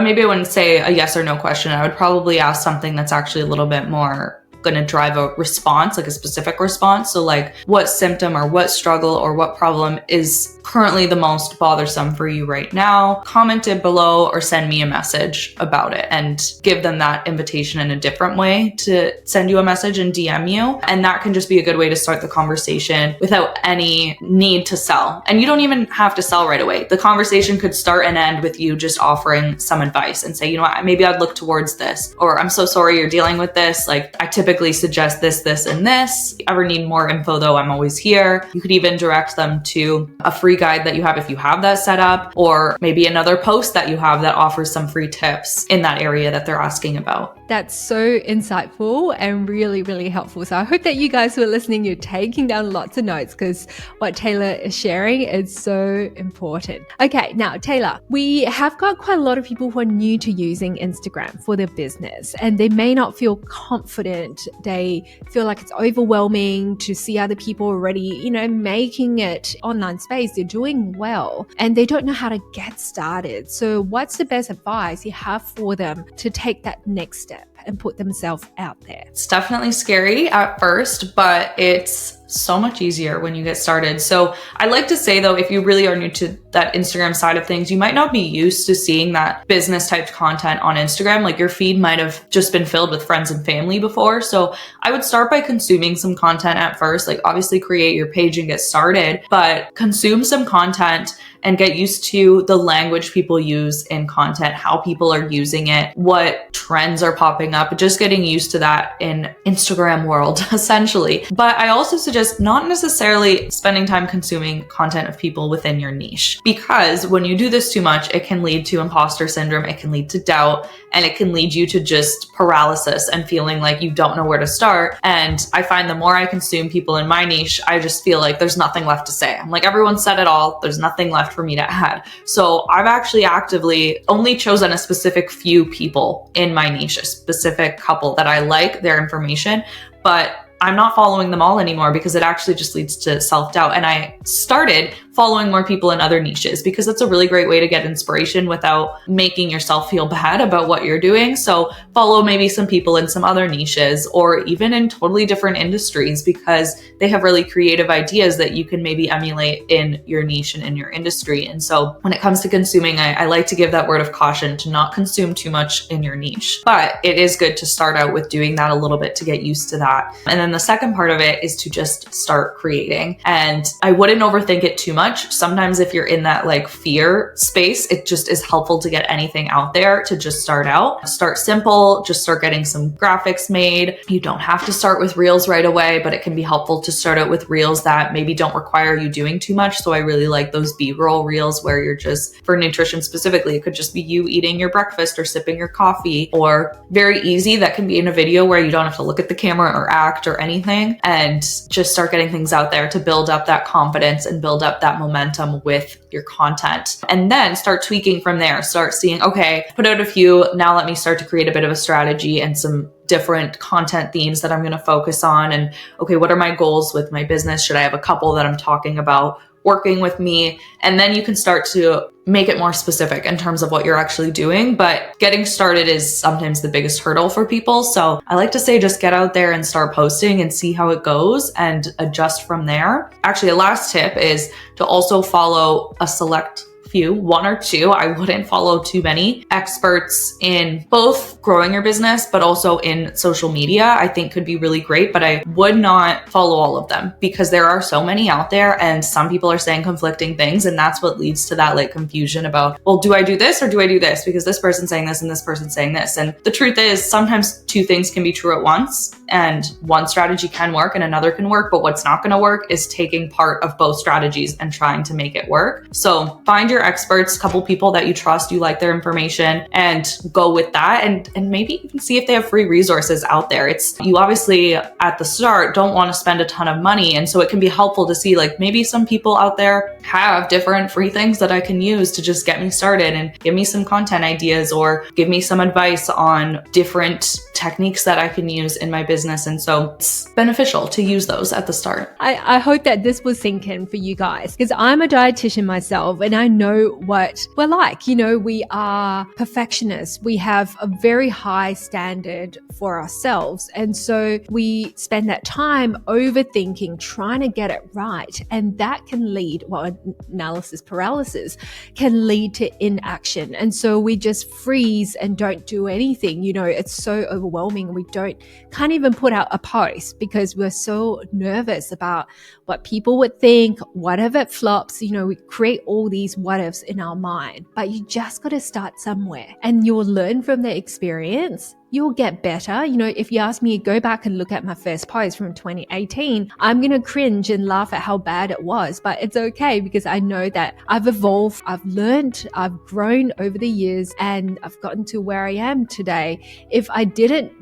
maybe I wouldn't say a yes or no question. I would probably ask something that's actually a little bit more going to drive a response, like a specific response. So like, what symptom or what struggle or what problem is currently the most bothersome for you right now? Comment it below or send me a message about it, and give them that invitation in a different way to send you a message and DM you. And that can just be a good way to start the conversation without any need to sell. And you don't even have to sell right away. The conversation could start and end with you just offering some advice and say, what, maybe I'd look towards this, or I'm so sorry you're dealing with this. Like, I typically suggest this, this, and this. If you ever need more info though, I'm always here. You could even direct them to a free guide that you have if you have that set up, or maybe another post that you have that offers some free tips in that area that they're asking about. That's so insightful and really, really helpful. So I hope that you guys who are listening, you're taking down lots of notes, because what Taylor is sharing is so important. Okay, now Taylor, we have got quite a lot of people who are new to using Instagram for their business, and they may not feel confident. They feel like it's overwhelming to see other people already, making it online space. They're doing well and they don't know how to get started. So what's the best advice you have for them to take that next step and put themselves out there? It's definitely scary at first, but it's so much easier when you get started. So I like to say though, if you really are new to that Instagram side of things, you might not be used to seeing that business type content on Instagram. Like, your feed might have just been filled with friends and family before. So I would start by consuming some content at first. Like, obviously create your page and get started, but consume some content and get used to the language people use in content, how people are using it, what trends are popping up, just getting used to that in Instagram world, essentially. But I also suggest just not necessarily spending time consuming content of people within your niche. Because when you do this too much, it can lead to imposter syndrome, it can lead to doubt, and it can lead you to just paralysis and feeling like you don't know where to start. And I find the more I consume people in my niche, I just feel like there's nothing left to say. I'm like, everyone said it all. There's nothing left for me to add. So I've actually actively only chosen a specific few people in my niche, a specific couple that I like their information, but I'm not following them all anymore because it actually just leads to self-doubt. And I started following more people in other niches because it's a really great way to get inspiration without making yourself feel bad about what you're doing. So follow maybe some people in some other niches or even in totally different industries because they have really creative ideas that you can maybe emulate in your niche and in your industry. And so when it comes to consuming, I like to give that word of caution to not consume too much in your niche. But it is good to start out with doing that a little bit to get used to that. And then the second part of it is to just start creating. And I wouldn't overthink it too much. Sometimes if you're in that like fear space, it just is helpful to get anything out there to just start out. Start simple, just start getting some graphics made. You don't have to start with reels right away, but it can be helpful to start out with reels that maybe don't require you doing too much. So I really like those B-roll reels where you're just, for nutrition specifically, it could just be you eating your breakfast or sipping your coffee, or very easy. That can be in a video where you don't have to look at the camera or act or anything, and just start getting things out there to build up that confidence and build up that momentum with your content. And then start tweaking from there. Start seeing, okay, put out a few. Now let me start to create a bit of a strategy and some different content themes that I'm going to focus on. And okay, what are my goals with my business? Should I have a couple that I'm talking about working with me? And then you can start to make it more specific in terms of what you're actually doing. But getting started is sometimes the biggest hurdle for people. So I like to say, just get out there and start posting and see how it goes and adjust from there. Actually, a last tip is to also follow a select few, one or two. I wouldn't follow too many experts in both growing your business, but also in social media. I think could be really great, but I would not follow all of them because there are so many out there and some people are saying conflicting things. And that's what leads to that like confusion about, well, do I do this or do I do this? Because this person's saying this and this person's saying this. And the truth is sometimes two things can be true at once, and one strategy can work and another can work. But what's not going to work is taking part of both strategies and trying to make it work. So find your experts, a couple people that you trust, you like their information, and go with that. And maybe even see if they have free resources out there. It's, you obviously at the start don't want to spend a ton of money. And so it can be helpful to see like maybe some people out there have different free things that I can use to just get me started and give me some content ideas or give me some advice on different techniques that I can use in my business. And so it's beneficial to use those at the start. I hope that this will sink in for you guys, because I'm a dietitian myself and I know what we're like. You know, we are perfectionists. We have a very high standard for ourselves. And so we spend that time overthinking, trying to get it right. And that can lead, well, analysis paralysis can lead to inaction. And so we just freeze and don't do anything. You know, it's so overwhelming. We can't even put out a post because we're so nervous about what people would think. What if it flops? You know, we create all these what ifs in our mind, but you just got to start somewhere and you'll learn from the experience. You'll get better. You know, if you ask me, go back and look at my first post from 2018, I'm going to cringe and laugh at how bad it was, but it's okay because I know that I've evolved, I've learned, I've grown over the years, and I've gotten to where I am today. If I didn't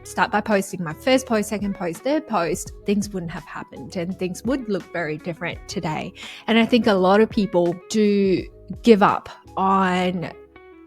start by posting my first post, second post, third post, things wouldn't have happened and things would look very different today. And I think a lot of people do give up on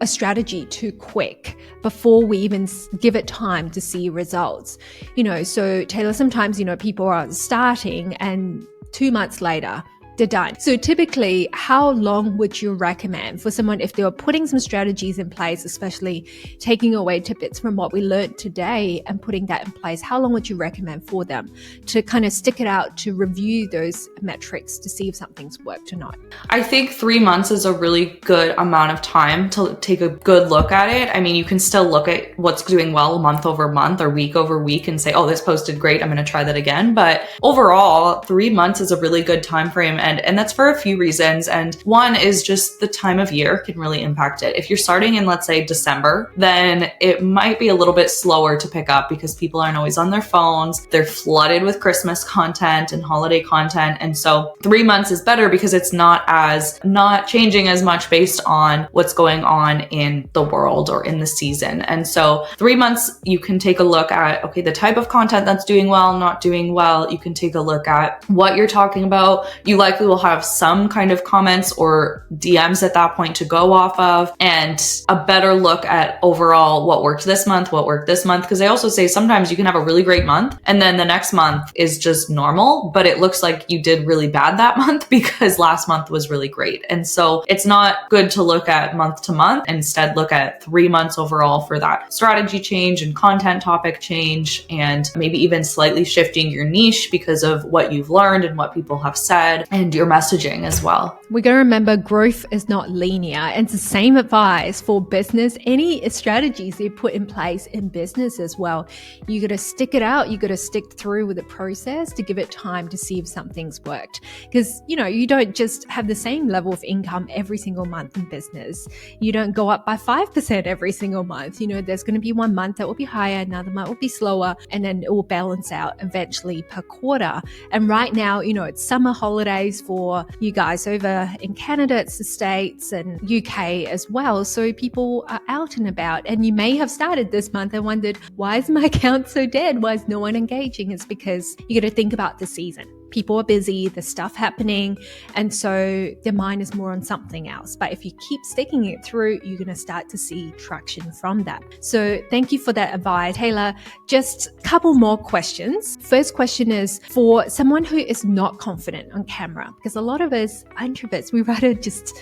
a strategy too quick before we even give it time to see results. You know, so Taylor, sometimes, you know, people are starting and 2 months later, they're done. So typically, how long would you recommend for someone if they were putting some strategies in place, especially taking away tidbits from what we learned today and putting that in place? How long would you recommend for them to kind of stick it out to review those metrics to see if something's worked or not? I think 3 months is a really good amount of time to take a good look at it. I mean, you can still look at what's doing well month over month or week over week and say, oh, this posted great, I'm going to try that again. But overall, 3 months is a really good time frame. end. And that's for a few reasons. And one is just the time of year can really impact it. If you're starting in, let's say, December, then it might be a little bit slower to pick up because people aren't always on their phones. They're flooded with Christmas content and holiday content. And so 3 months is better because it's not changing as much based on what's going on in the world or in the season. And so 3 months, you can take a look at, okay, the type of content that's doing well, not doing well. You can take a look at what you're talking about. You likely will have some kind of comments or DMs at that point to go off of, and a better look at overall what worked this month, because I also say sometimes you can have a really great month and then the next month is just normal, but it looks like you did really bad that month because last month was really great. And so it's not good to look at month to month. Instead, look at 3 months overall for that strategy change and content topic change, and maybe even slightly shifting your niche because of what you've learned and what people have said, and your messaging as well. We're going to remember growth is not linear, and it's the same advice for business. Any strategies you put in place in business as well, you got to stick it out. You got to stick through with the process to give it time to see if something's worked. Because, you don't just have the same level of income every single month in business. You don't go up by 5% every single month. There's going to be one month that will be higher, another month will be slower, and then it will balance out eventually per quarter. And right now, it's summer holidays for you guys over in Canada, it's the States and UK as well. So people are out and about, and you may have started this month and wondered, why is my account so dead? Why is no one engaging? It's because you got to think about the season. People are busy, there's stuff happening, and so their mind is more on something else. But if you keep sticking it through, you're going to start to see traction from that. So thank you for that advice, Taylor. Just a couple more questions. First question is for someone who is not confident on camera, because a lot of us are introverts. We rather just,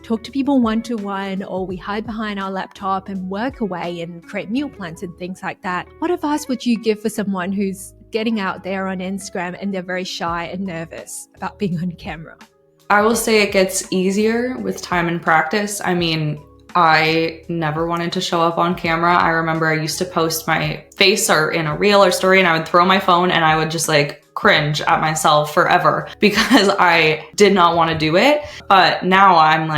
talk to people one-to-one, or we hide behind our laptop and work away and create meal plans and things like that. What advice would you give for someone who's getting out there on Instagram and they're very shy and nervous about being on camera? I will say it gets easier with time and practice. I never wanted to show up on camera. I remember I used to post my face or in a reel or story, and I would throw my phone and I would just cringe at myself forever because I did not want to do it. But now I'm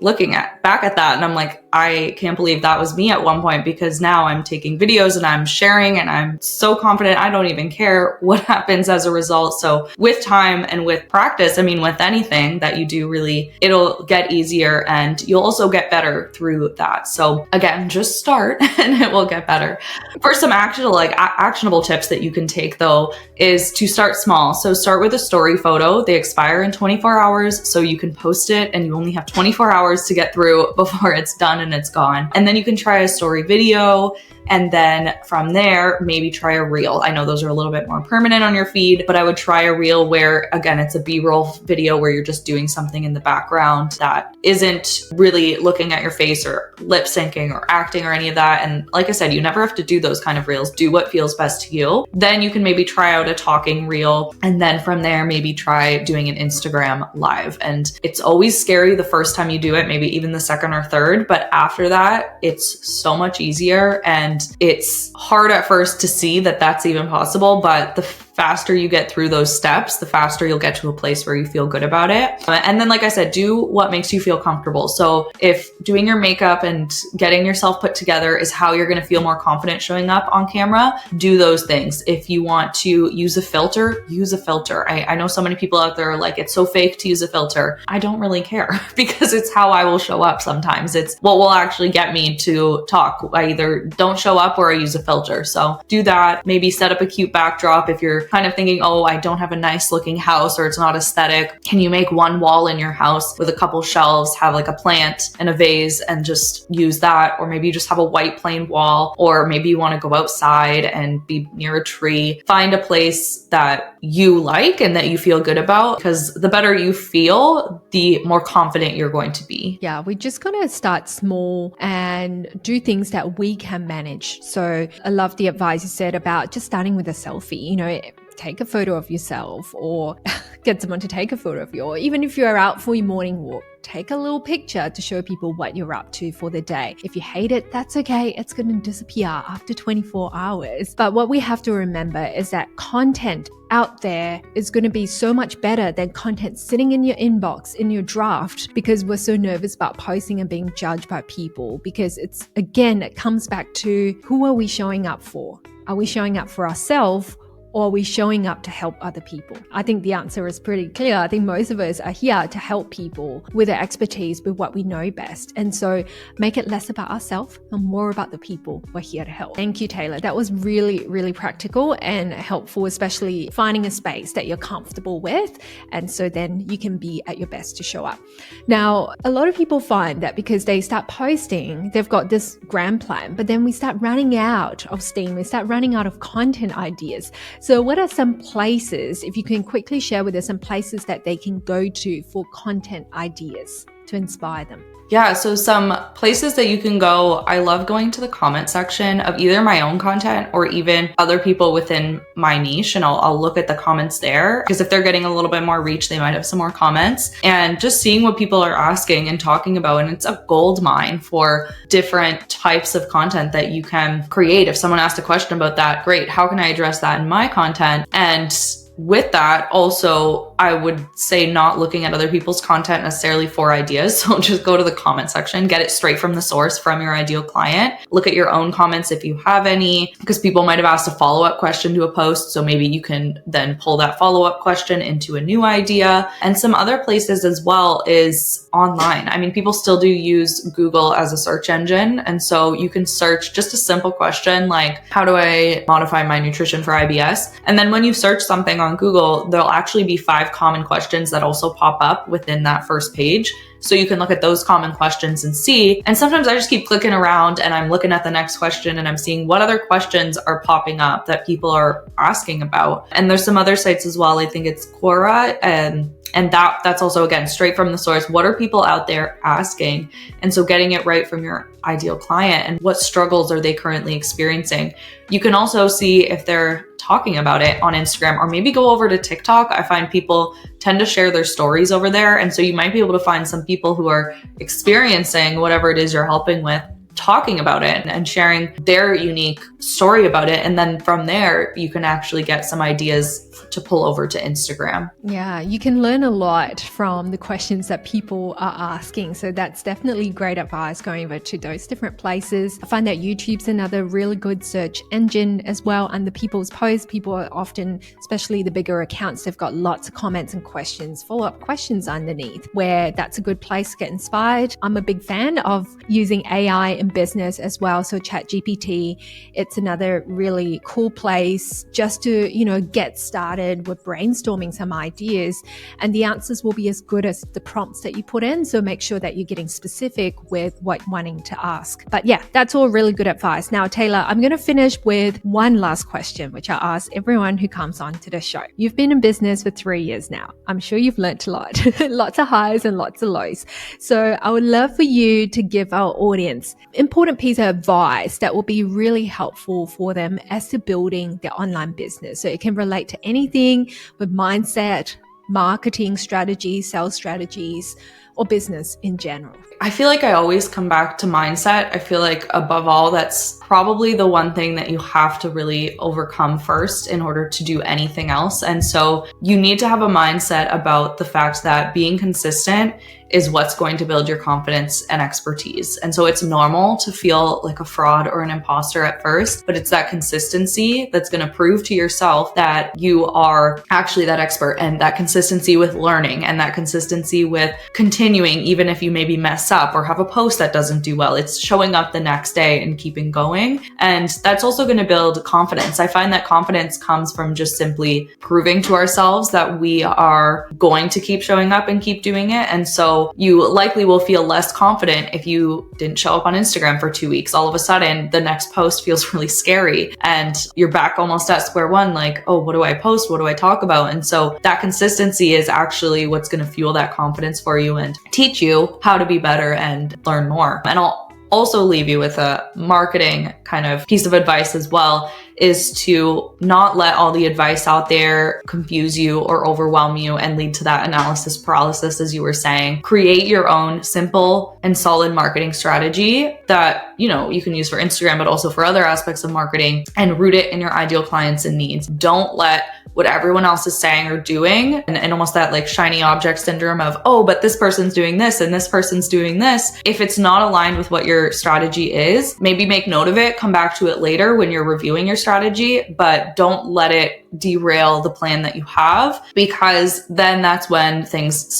looking back at that and I'm I can't believe that was me at one point, because now I'm taking videos and I'm sharing and I'm so confident. I don't even care what happens as a result. So with time and with practice, with anything that you do, really, it'll get easier and you'll also get better through that. So again, just start and it will get better. For some actionable tips that you can take though, is to start small. So start with a story photo. They expire in 24 hours. So you can post it and you only have 24 hours to get through before it's done and it's gone. And then you can try a story video. And then from there, maybe try a reel. I know those are a little bit more permanent on your feed, but I would try a reel where, again, it's a B-roll video where you're just doing something in the background that isn't really looking at your face or lip syncing or acting or any of that. And like I said, you never have to do those kind of reels. Do what feels best to you. Then you can maybe try out a talking reel. And then from there, maybe try doing an Instagram live. And it's always scary the first time you do it, maybe even the second or third. But after that, it's so much easier. And it's hard at first to see that that's even possible, but the faster you get through those steps, the faster you'll get to a place where you feel good about it. And then, like I said, do what makes you feel comfortable. So if doing your makeup and getting yourself put together is how you're going to feel more confident showing up on camera, do those things. If you want to use a filter, use a filter. I know so many people out there are like, it's so fake to use a filter. I don't really care because it's how I will show up sometimes. It's what will actually get me to talk. I either don't show up or I use a filter. So do that. Maybe set up a cute backdrop if you're kind of thinking, oh, I don't have a nice looking house or it's not aesthetic. Can you make one wall in your house with a couple shelves, have a plant and a vase and just use that? Or maybe you just have a white plain wall, or maybe you want to go outside and be near a tree. Find a place that you like and that you feel good about, because the better you feel, the more confident you're going to be. Yeah, we're just going to start small and do things that we can manage. So I love the advice you said about just starting with a selfie. take a photo of yourself or get someone to take a photo of you. Or even if you're out for your morning walk, take a little picture to show people what you're up to for the day. If you hate it, that's okay. It's going to disappear after 24 hours. But what we have to remember is that content out there is going to be so much better than content sitting in your inbox, in your draft, because we're so nervous about posting and being judged by people. Because it comes back to, who are we showing up for? Are we showing up for ourselves? Or are we showing up to help other people? I think the answer is pretty clear. I think most of us are here to help people with our expertise, with what we know best. And so make it less about ourselves and more about the people we're here to help. Thank you, Taylor. That was really, really practical and helpful, especially finding a space that you're comfortable with. And so then you can be at your best to show up. Now, a lot of people find that because they start posting, they've got this grand plan, but then we start running out of steam. We start running out of content ideas. So what are some places, if you can quickly share with us, some places that they can go to for content ideas to inspire them? Yeah, so some places that you can go, I love going to the comment section of either my own content or even other people within my niche, and I'll look at the comments there, because if they're getting a little bit more reach, they might have some more comments, and just seeing what people are asking and talking about. And it's a gold mine for different types of content that you can create. If someone asked a question about that, great, how can I address that in my content? And with that, also, I would say not looking at other people's content necessarily for ideas. So just go to the comment section, get it straight from the source, from your ideal client. Look at your own comments if you have any, because people might have asked a follow-up question to a post. So maybe you can then pull that follow-up question into a new idea. And some other places as well is online. I mean, people still do use Google as a search engine. And so you can search just a simple question like, how do I modify my nutrition for IBS? And then when you search something on Google, there'll actually be 5 common questions that also pop up within that first page. So you can look at those common questions and see. And sometimes I just keep clicking around and I'm looking at the next question and I'm seeing what other questions are popping up that people are asking about. And there's some other sites as well. I think it's Quora, and that's also, again, straight from the source. What are people out there asking? And so getting it right from your ideal client, and what struggles are they currently experiencing? You can also see if they're talking about it on Instagram, or maybe go over to TikTok. I find people tend to share their stories over there. And so you might be able to find some people who are experiencing whatever it is you're helping with, talking about it and sharing their unique story about it. And then from there, you can actually get some ideas to pull over to Instagram. Yeah, you can learn a lot from the questions that people are asking. So that's definitely great advice, going over to those different places. I find that YouTube's another really good search engine as well. And the people's posts, people are often, especially the bigger accounts, they've got lots of comments and questions, follow-up questions underneath, where that's a good place to get inspired. I'm a big fan of using AI in business as well. So ChatGPT, it's another really cool place just to, get started with brainstorming some ideas, and the answers will be as good as the prompts that you put in. So make sure that you're getting specific with what you're wanting to ask. But yeah, that's all really good advice. Now, Taylor, I'm going to finish with one last question, which I ask everyone who comes on to the show. You've been in business for 3 years now. I'm sure you've learned a lot, lots of highs and lots of lows. So I would love for you to give our audience important piece of advice that will be really helpful for them as to building their online business. So it can relate to anything with mindset, marketing strategies, sales strategies, or business in general. I feel like I always come back to mindset. I feel like above all, that's probably the one thing that you have to really overcome first in order to do anything else. And so you need to have a mindset about the fact that being consistent is what's going to build your confidence and expertise. And so it's normal to feel like a fraud or an imposter at first, but it's that consistency that's going to prove to yourself that you are actually that expert, and that consistency with learning, and that consistency with continuing, even if you maybe mess up or have a post that doesn't do well. It's showing up the next day and keeping going. And that's also going to build confidence. I find that confidence comes from just simply proving to ourselves that we are going to keep showing up and keep doing it. And so you likely will feel less confident if you didn't show up on Instagram for 2 weeks. All of a sudden, the next post feels really scary and you're back almost at square one, like, oh, what do I post? What do I talk about? And so that consistency is actually what's going to fuel that confidence for you and teach you how to be better and learn more. And I'll also leave you with a marketing kind of piece of advice as well. is to not let all the advice out there confuse you or overwhelm you and lead to that analysis paralysis, as you were saying. Create your own simple and solid marketing strategy that, you know, you can use for Instagram, but also for other aspects of marketing, and root it in your ideal clients and needs. Don't let what everyone else is saying or doing and almost that like shiny object syndrome of, oh, but this person's doing this and this person's doing this. If it's not aligned with what your strategy is, maybe make note of it, come back to it later when you're reviewing your strategy, but don't let it derail the plan that you have, because then that's when things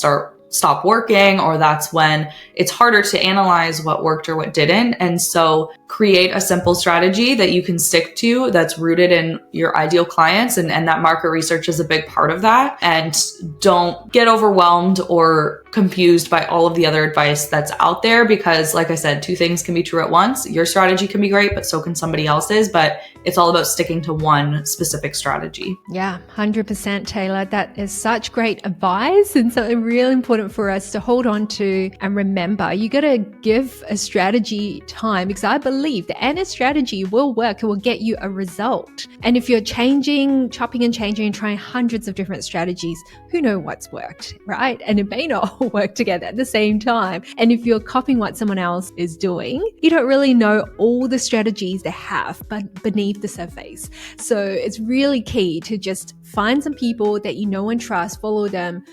stop working, or that's when it's harder to analyze what worked or what didn't. And so create a simple strategy that you can stick to that's rooted in your ideal clients, and that market research is a big part of that. And don't get overwhelmed or confused by all of the other advice that's out there, because like I said, two things can be true at once. Your strategy can be great, but so can somebody else's, but it's all about sticking to one specific strategy. Yeah, 100% Taylor. That is such great advice and something really important for us to hold on to and remember. You got to give a strategy time, because I believe that any strategy will work. It will get you a result. And if you're chopping and changing and trying hundreds of different strategies, who knows what's worked, right? And it may not all work together at the same time. And if you're copying what someone else is doing, you don't really know all the strategies they have but beneath the surface. So it's really key to just find some people that you know and trust, follow them,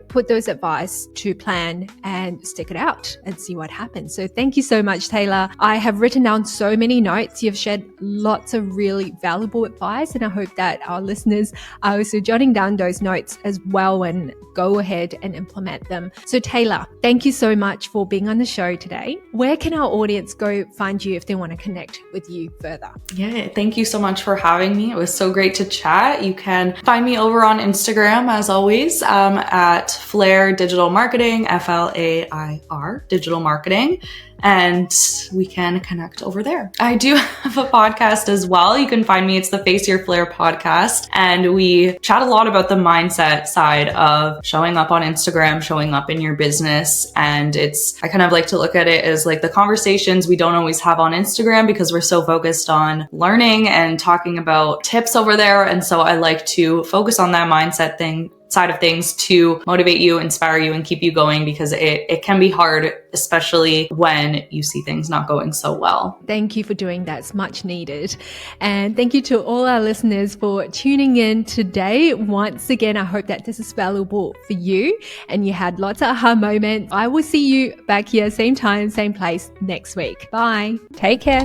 put those advice to plan and stick it out and see what happens. So thank you so much, Taylor. I have written down so many notes. You've shared lots of really valuable advice, and I hope that our listeners are also jotting down those notes as well and go ahead and implement them. So Taylor, thank you so much for being on the show today. Where can our audience go find you if they want to connect with you further? Yeah, thank you so much for having me. It was so great to chat. You can find me over on Instagram, as always, at Flair Digital Marketing, FLAIR Digital Marketing, and we can connect over there. I do have a podcast as well. You can find me. It's the Face Your Flair podcast, and we chat a lot about the mindset side of showing up on Instagram, showing up in your business. And I kind of like to look at it as like the conversations we don't always have on Instagram, because we're so focused on learning and talking about tips over there. And so I like to focus on that mindset side of things to motivate you, inspire you, and keep you going, because it can be hard, especially when you see things not going so well. Thank you for doing that. It's much needed. And thank you to all our listeners for tuning in today. Once again, I hope that this is valuable for you and you had lots of aha moments. I will see you back here, same time, same place next week. Bye. Take care.